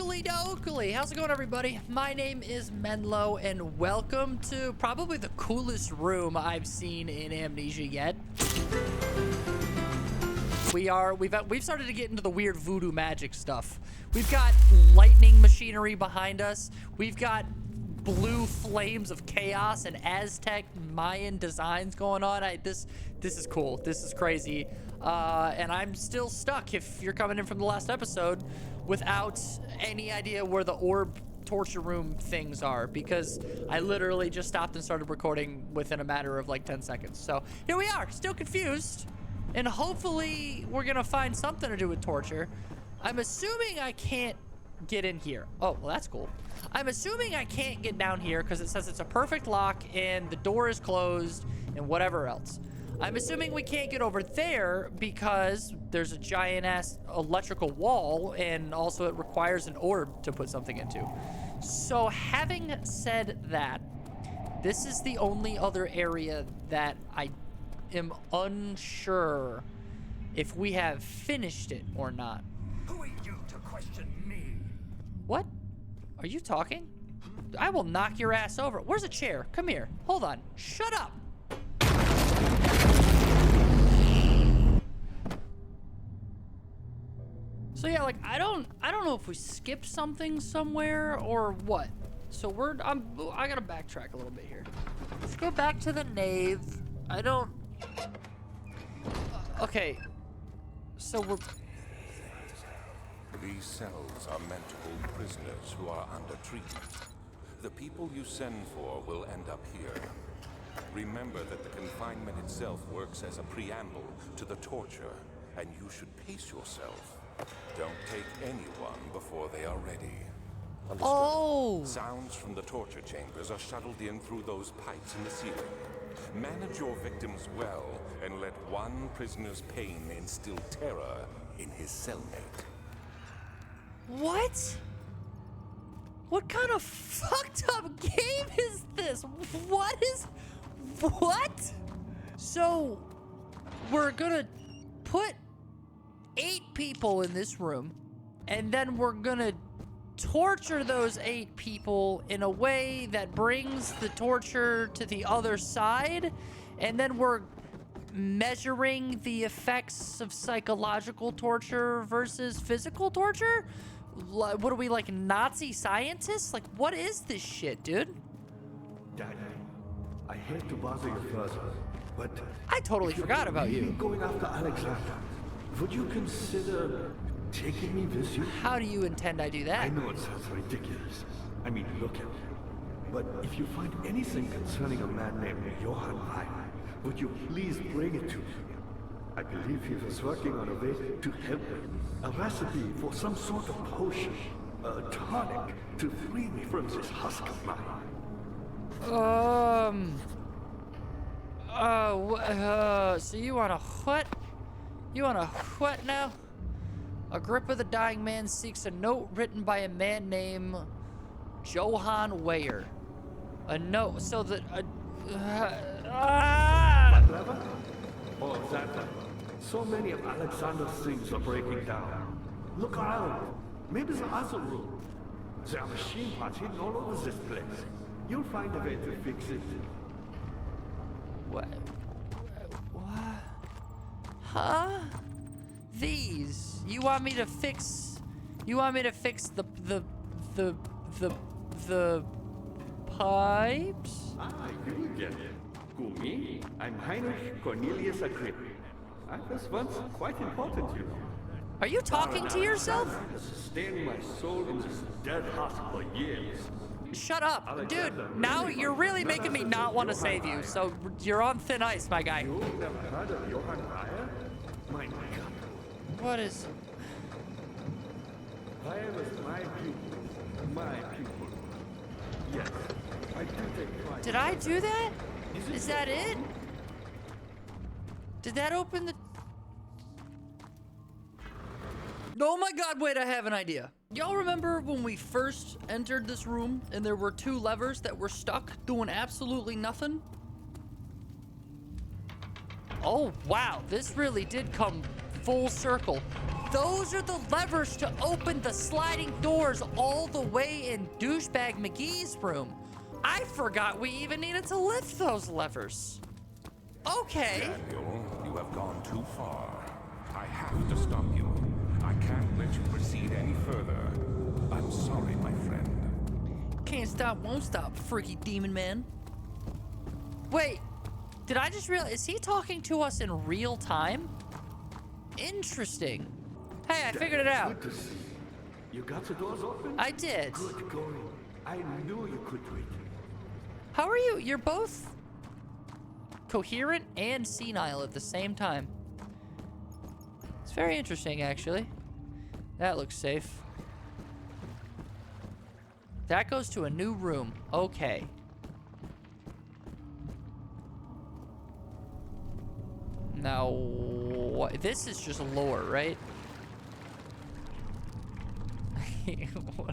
Oakley to Oakley. How's it going, everybody? My name is Menlow, and welcome to probably the coolest room I've seen in Amnesia yet. We've started to get into the weird voodoo magic stuff. We've got lightning machinery behind us. We've got blue flames of chaos and Aztec Mayan designs going on. This is cool. This is crazy. And I'm still stuck, if you're coming in from the last episode, without any idea where the orb torture room things are, because I literally just stopped and started recording within a matter of like 10 seconds. So here we are, still confused, and hopefully we're gonna find something to do with torture. I'm assuming I can't get in here. Oh, well, that's cool. I'm assuming I can't get down here because it says it's a perfect lock and the door is closed and whatever else. I'm assuming we can't get over there because there's a giant ass electrical wall, and also it requires an orb to put something into. So having said that, this is the only other area that I am unsure if we have finished it or not. Who are you to question me? What? Are you talking? I will knock your ass over. Where's a chair? Come here. Hold on. Shut up. So yeah, like I don't know if we skipped something somewhere or what. So I gotta backtrack a little bit here. Let's go back to the nave. Okay. So we're. These cells are meant to hold prisoners who are under treatment. The people you send for will end up here. Remember that the confinement itself works as a preamble to the torture, and you should pace yourself. Don't take anyone before they are ready. Understood? Oh! Sounds from the torture chambers are shuttled in through those pipes in the ceiling. Manage your victims well, and let one prisoner's pain instill terror in his cellmate. What? What kind of fucked up game is this? What? So, we're gonna put 8 people in this room, and then we're gonna torture those 8 people in a way that brings the torture to the other side, and then we're measuring the effects of psychological torture versus physical torture? What are we, like Nazi scientists? Like, what is this shit, dude? Dad, I hate to bother you further, but I totally forgot about you. Going after Alexander, would you consider taking me with you? How do you intend I do that? I know it sounds ridiculous. I mean, look at me. But if you find anything concerning a man named Johann Weyer, would you please bring it to me? I believe he was working on a way to help me. A recipe for some sort of potion, a tonic to free me from this husk of mine. So you want a what? You want a what now? Agrippa the dying man seeks a note written by a man named Johann Weyer. A note so that Clever? Oh, exactly. So many of Alexander's things are breaking down. Look around. Maybe the other room. There are machine parts hidden all over this place. You'll find a way to fix it. What? Huh? These? You want me to fix the pipes? Ah, you get it. Who, me? I'm Heinrich Cornelius Agrippa. I was once quite important, you know. Are you talking to yourself? Has sustained my soul in this dead heart for years. Shut up, dude. Now you're really making me not want to save you, so you're on thin ice, my guy. You never heard of Johann Weyer? My God. What is... Weyer was my pupil. My pupil. Yes, I do take pride. Did I do that? Is that it? Did that open the... Oh my God, wait, I have an idea. Y'all remember when we first entered this room and there were 2 levers that were stuck doing absolutely nothing? Oh, wow, this really did come full circle. Those are the levers to open the sliding doors all the way in Douchebag McGee's room. I forgot we even needed to lift those levers. Okay. Daniel, you have gone too far. I have to stop you. I can't let you proceed any further. I'm sorry, my friend. Can't stop, won't stop, freaky demon man. Wait, did I just realize, is he talking to us in real time? Interesting. Hey, I figured it out. Good to see you. You got the doors open? I did. Good going. I knew you could do it. How are you? You're both coherent and senile at the same time. It's very interesting, actually. That looks safe. That goes to a new room. Okay. Now, this is just lore, right?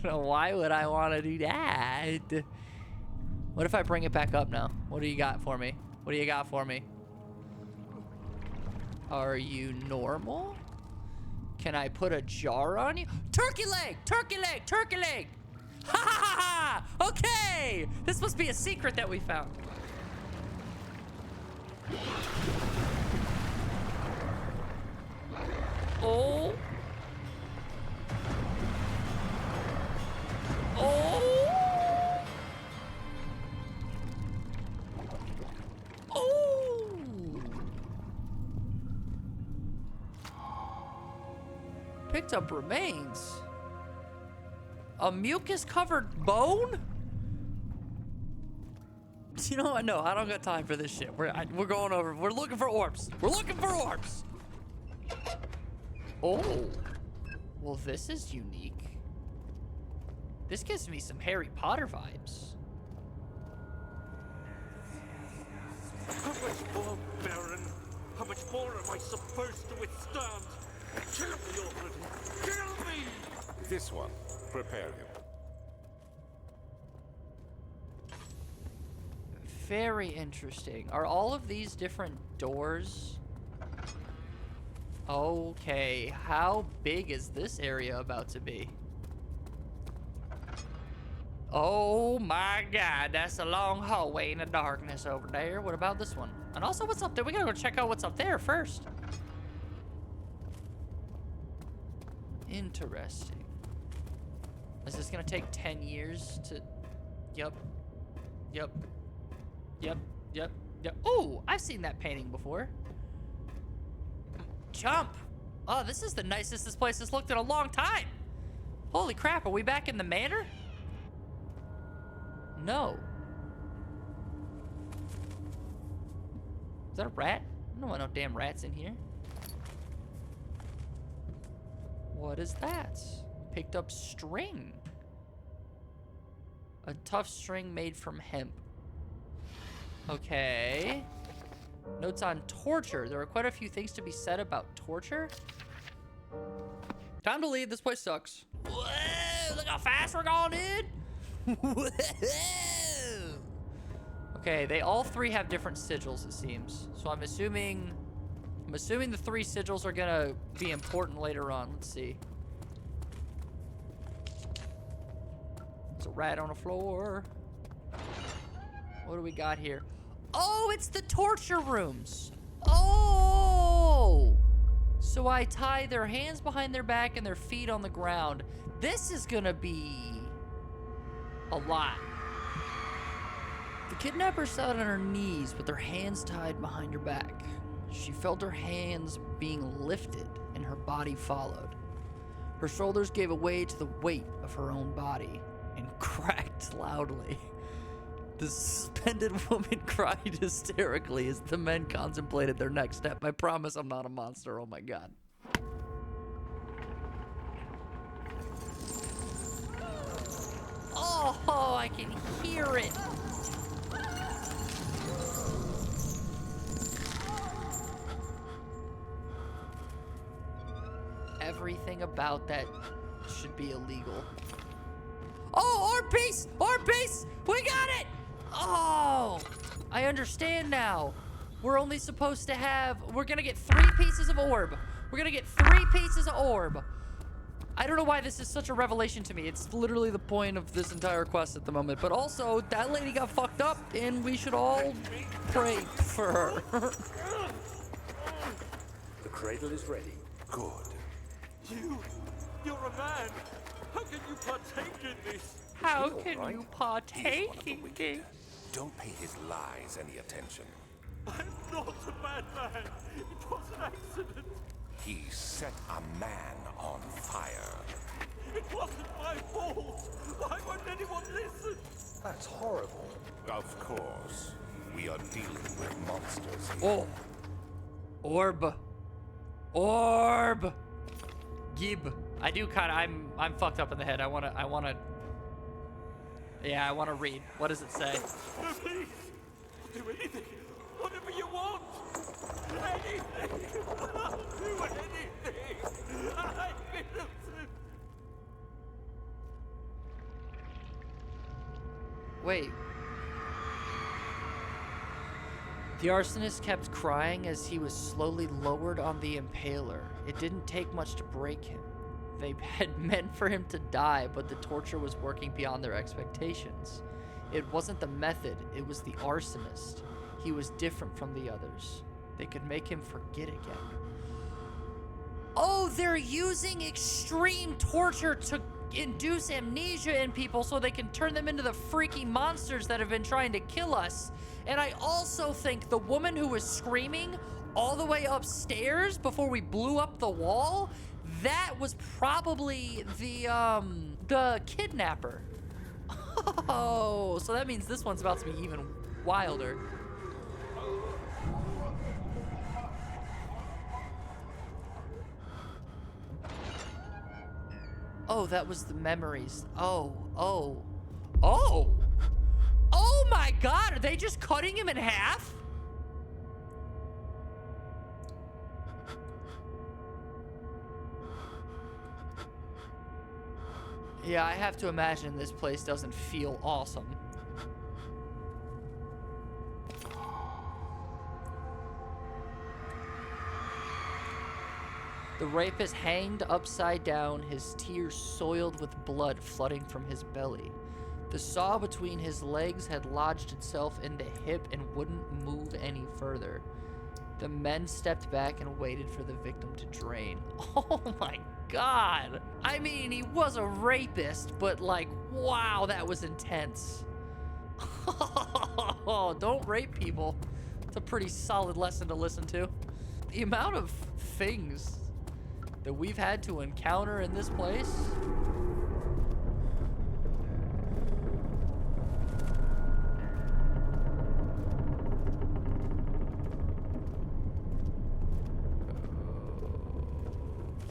Why would I want to do that? What if I bring it back up now? What do you got for me? What do you got for me? Are you normal? Can I put a jar on you? Turkey leg! Turkey leg! Turkey leg! Ha ha ha ha! Okay! This must be a secret that we found. Oh. Oh. Oh. Picked up remains. A mucus-covered bone? You know what? No, I don't got time for this shit. We're going over. We're looking for orbs. We're looking for orbs. Oh. Well, this is unique. This gives me some Harry Potter vibes. How much more, Baron? How much more am I supposed to withstand? Kill me already! Kill me! This one. Prepare him. Very interesting. Are all of these different doors? Okay, how big is this area about to be? Oh my god, that's a long hallway in the darkness over there. What about this one? And also, what's up there? We gotta go check out what's up there first. Interesting. Is this gonna take 10 years to... Yep. Yep. Yep. Yep. Yep. Oh, I've seen that painting before. Jump. Oh, this is the nicest this place has looked in a long time. Holy crap, are we back in the manor? No. Is that a rat? I don't want no damn rats in here. What is that? Picked up string. A tough string made from hemp. Okay. Notes on torture. There are quite a few things to be said about torture. Time to leave. This place sucks. Whoa, look how fast we're going, dude. Whoa. Okay, they all three have different sigils, it seems. So I'm assuming the 3 sigils are gonna be important later on. Let's see. There's a rat on the floor. What do we got here? Oh, it's the torture rooms. Oh! So I tie their hands behind their back and their feet on the ground. This is gonna be a lot. The kidnapper sat on her knees with her hands tied behind her back. She felt her hands being lifted and her body followed. Her shoulders gave way to the weight of her own body and cracked loudly. The suspended woman cried hysterically as the men contemplated their next step. I promise I'm not a monster. Oh my god. Oh, I can hear it. Everything about that should be illegal. Oh, orb piece! Orb piece! We got it! Oh, I understand now. We're only supposed to have... We're gonna get 3 pieces of orb. We're gonna get 3 pieces of orb. I don't know why this is such a revelation to me. It's literally the point of this entire quest at the moment. But also, that lady got fucked up, and we should all pray for her. The cradle is ready. Good. You're a man. How can you partake in this? How Feel can right. you He is partake one of the in wicked. this? Don't pay his lies any attention. I'm not a bad man. It was an accident. He set a man on fire. It wasn't my fault. Why won't anyone listen? That's horrible. Of course. We are dealing with monsters here. Oh. Orb. Orb. Gib. I do kind of, I'm fucked up in the head. I wanna read. What does it say? No, please. I'll do anything. Whatever you want. Anything. I'll do anything. I'm innocent. Wait. The arsonist kept crying as he was slowly lowered on the impaler. It didn't take much to break him. They had meant for him to die, but the torture was working beyond their expectations. It wasn't the method, it was the arsonist. He was different from the others. They could make him forget again. Oh, they're using extreme torture to induce amnesia in people so they can turn them into the freaky monsters that have been trying to kill us. And I also think the woman who was screaming all the way upstairs before we blew up the wall, that was probably the kidnapper. Oh, so that means this one's about to be even wilder. Oh, that was the memories. Oh. Oh my God, are they just cutting him in half? Yeah, I have to imagine this place doesn't feel awesome. The rapist hanged upside down, his tears soiled with blood flooding from his belly. The saw between his legs had lodged itself in the hip and wouldn't move any further. The men stepped back and waited for the victim to drain. Oh my God. I mean, he was a rapist, but like, wow, that was intense. Oh, don't rape people. It's a pretty solid lesson to listen to. The amount of things that we've had to encounter in this place.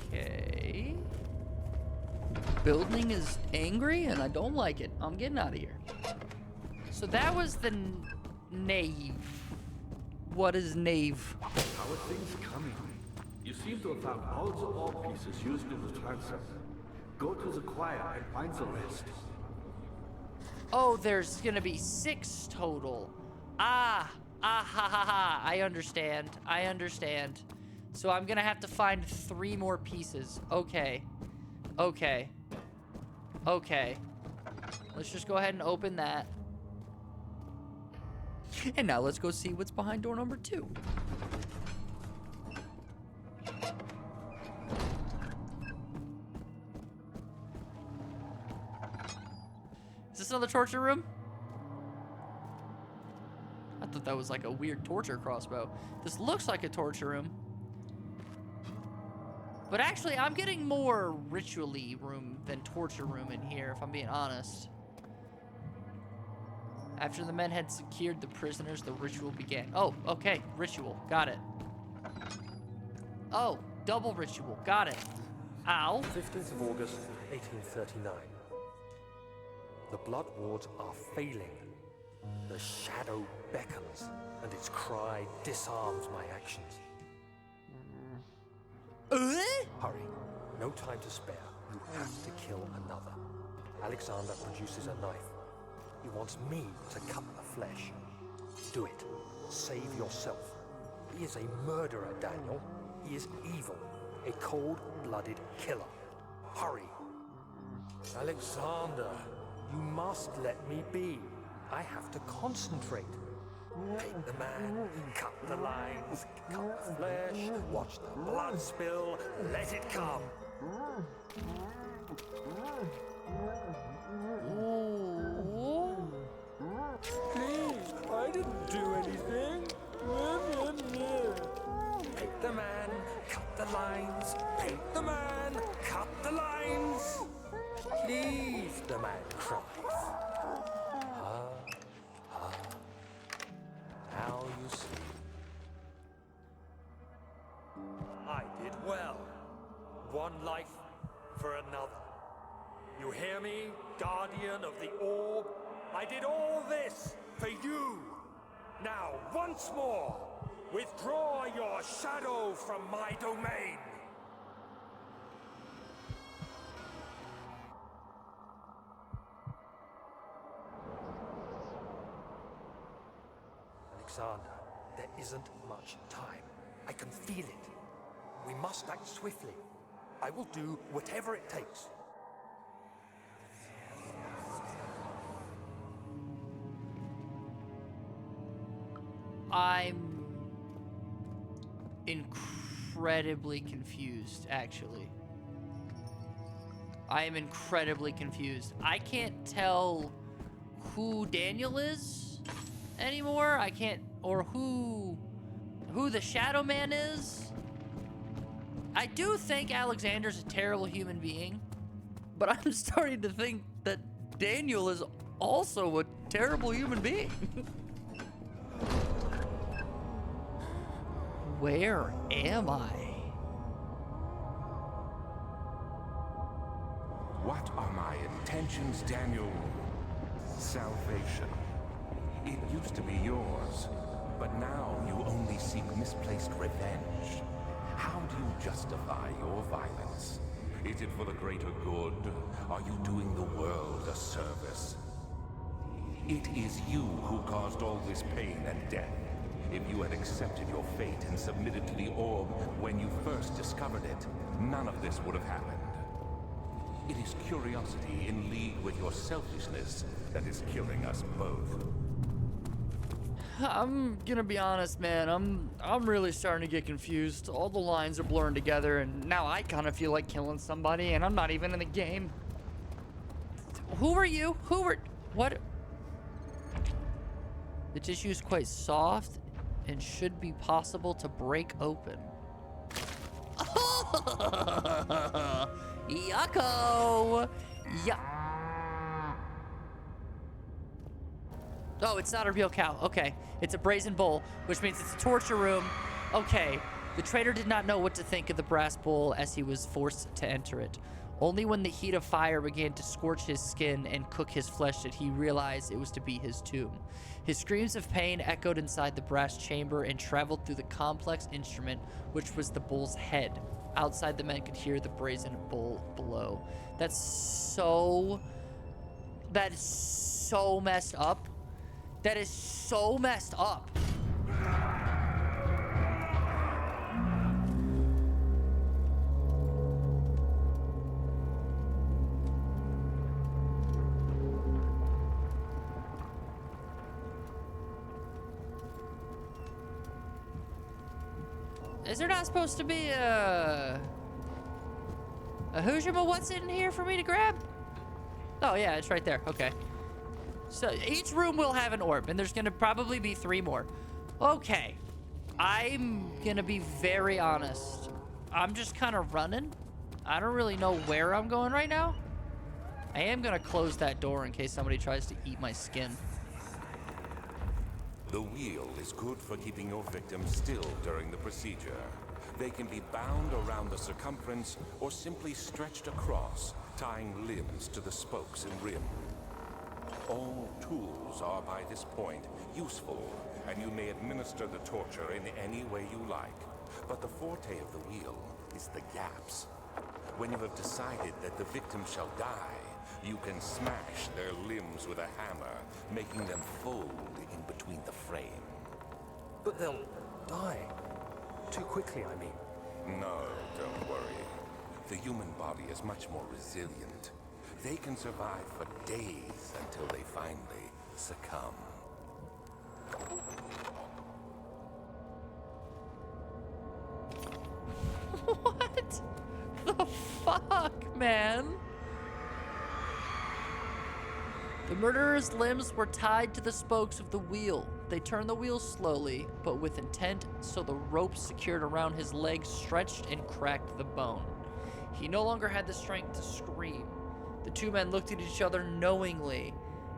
Okay. Building is angry and I don't like it. I'm getting out of here. So that was the nave. What is nave? How are things coming? You seem to have found all the orb pieces used in the transfer. Go to the choir and find the rest. Oh, there's gonna be 6 total. Ha ha. I understand. So I'm gonna have to find 3 more pieces. Okay. Let's just go ahead and open that. And now let's go see what's behind door number 2. Is this another torture room? I thought that was like a weird torture crossbow. This looks like a torture room. But actually, I'm getting more ritual-y room than torture room in here, if I'm being honest. After the men had secured the prisoners, the ritual began. Oh, okay, ritual, got it. Oh, double ritual, got it. Ow. 15th of August, 1839. The blood wards are failing. The shadow beckons, and its cry disarms my actions. Hurry. No time to spare. You have to kill another. Alexander produces a knife. He wants me to cut the flesh. Do it. Save yourself. He is a murderer, Daniel. He is evil. a cold-blooded killer. Hurry. Alexander, you must let me be. I have to concentrate. Take the man, cut the lines, cut the flesh, watch the blood spill, let it come. Ooh. Please, I didn't do anything. Take the man, cut the lines. Take the man, cut the lines. Please, the man cries. Now you see. I did well. One life for another. You hear me, guardian of the orb? I did all this for you. Now, once more, withdraw your shadow from my domain. Alexander, there isn't much time. I can feel it. We must act swiftly. I will do whatever it takes. I'm incredibly confused, actually. I am incredibly confused. I can't tell who Daniel is anymore. I can't, or who the Shadow Man is. I do think Alexander's a terrible human being, but I'm starting to think that Daniel is also a terrible human being. Where am I? What are my intentions, Daniel? Salvation. It used to be yours, but now you only seek misplaced revenge. How do you justify your violence? Is it for the greater good? Are you doing the world a service? It is you who caused all this pain and death. If you had accepted your fate and submitted to the orb when you first discovered it, none of this would have happened. It is curiosity in league with your selfishness that is killing us both. I'm gonna be honest, man. I'm really starting to get confused. All the lines are blurring together, and now I kind of feel like killing somebody, and I'm not even in the game. Who are you? What? The tissue is quite soft and should be possible to break open. Yucko! Yeah. Oh, it's not a real cow. Okay. It's a brazen bull, which means it's a torture room. Okay. The traitor did not know what to think of the brass bull as he was forced to enter it. Only when the heat of fire began to scorch his skin and cook his flesh did he realize it was to be his tomb. His screams of pain echoed inside the brass chamber and traveled through the complex instrument, which was the bull's head. Outside, the men could hear the brazen bull below. That is so messed up. That is so messed up. Is there not supposed to be a Hujima what's in here for me to grab? Oh yeah, it's right there. Okay. So each room will have an orb, and there's gonna probably be 3 more. Okay. I'm gonna be very honest. I'm just kind of running. I don't really know where I'm going right now. I am gonna close that door in case somebody tries to eat my skin. The wheel is good for keeping your victims still during the procedure. They can be bound around the circumference or simply stretched across, tying limbs to the spokes and rim. All tools are by this point useful, and you may administer the torture in any way you like. But the forte of the wheel is the gaps. When you have decided that the victim shall die, you can smash their limbs with a hammer, making them fold in between the frame. But they'll die. Too quickly, I mean. No, don't worry. The human body is much more resilient. They can survive for days until they finally succumb. What the fuck, man? The murderer's limbs were tied to the spokes of the wheel. They turned the wheel slowly, but with intent, so the ropes secured around his legs stretched and cracked the bone. He no longer had the strength to scream. The two men looked at each other knowingly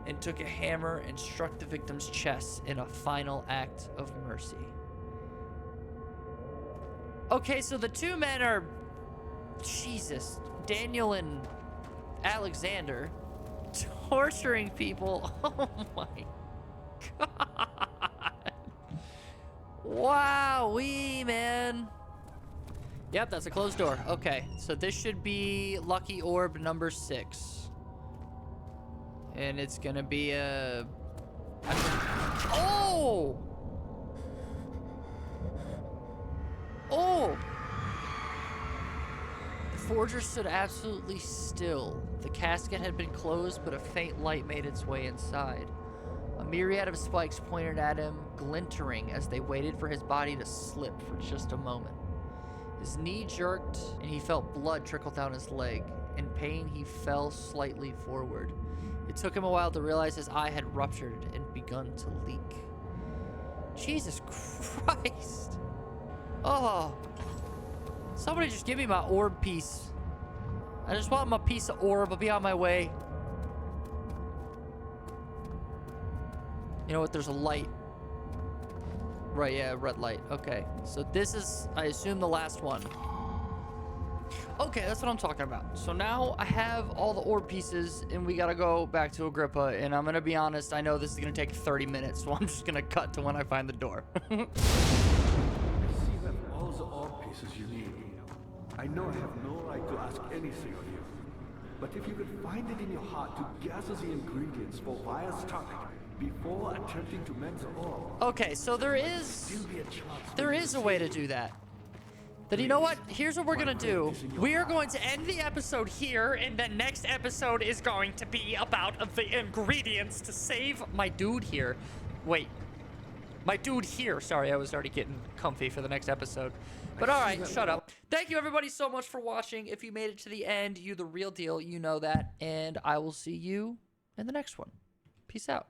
and took a hammer and struck the victim's chest in a final act of mercy. Okay, so the two men are... Jesus. Daniel and Alexander torturing people. Oh my god. Wow-wee, man. Yep, that's a closed door. Okay, so this should be lucky orb number 6. And it's gonna be a... Oh! Oh! The forger stood absolutely still. The casket had been closed, but a faint light made its way inside. A myriad of spikes pointed at him, glintering as they waited for his body to slip for just a moment. His knee jerked, and he felt blood trickle down his leg. In pain, he fell slightly forward. It took him a while to realize his eye had ruptured and begun to leak. Jesus Christ! Oh! Somebody just give me my orb piece. I just want my piece of orb. I'll be on my way. You know what? There's a light. Right, yeah, red light. Okay. So this is, I assume, the last one. Okay, that's what I'm talking about. So now I have all the orb pieces, and we gotta go back to Agrippa. And I'm gonna be honest, I know this is gonna take 30 minutes, so I'm just gonna cut to when I find the door. I see that all the orb pieces you need. I know I have no right to ask anything of you. But if you could find it in your heart to gather the ingredients for Vire's tonic before attempting to mend the orb... Okay, so there is a way to do that. Then you know what? Here's what we're gonna do. We are going to end the episode here, and the next episode is going to be about the ingredients to save my dude here. Wait. My dude here. Sorry, I was already getting comfy for the next episode. But alright, shut up. Thank you everybody so much for watching. If you made it to the end, you the real deal. You know that. And I will see you in the next one. Peace out.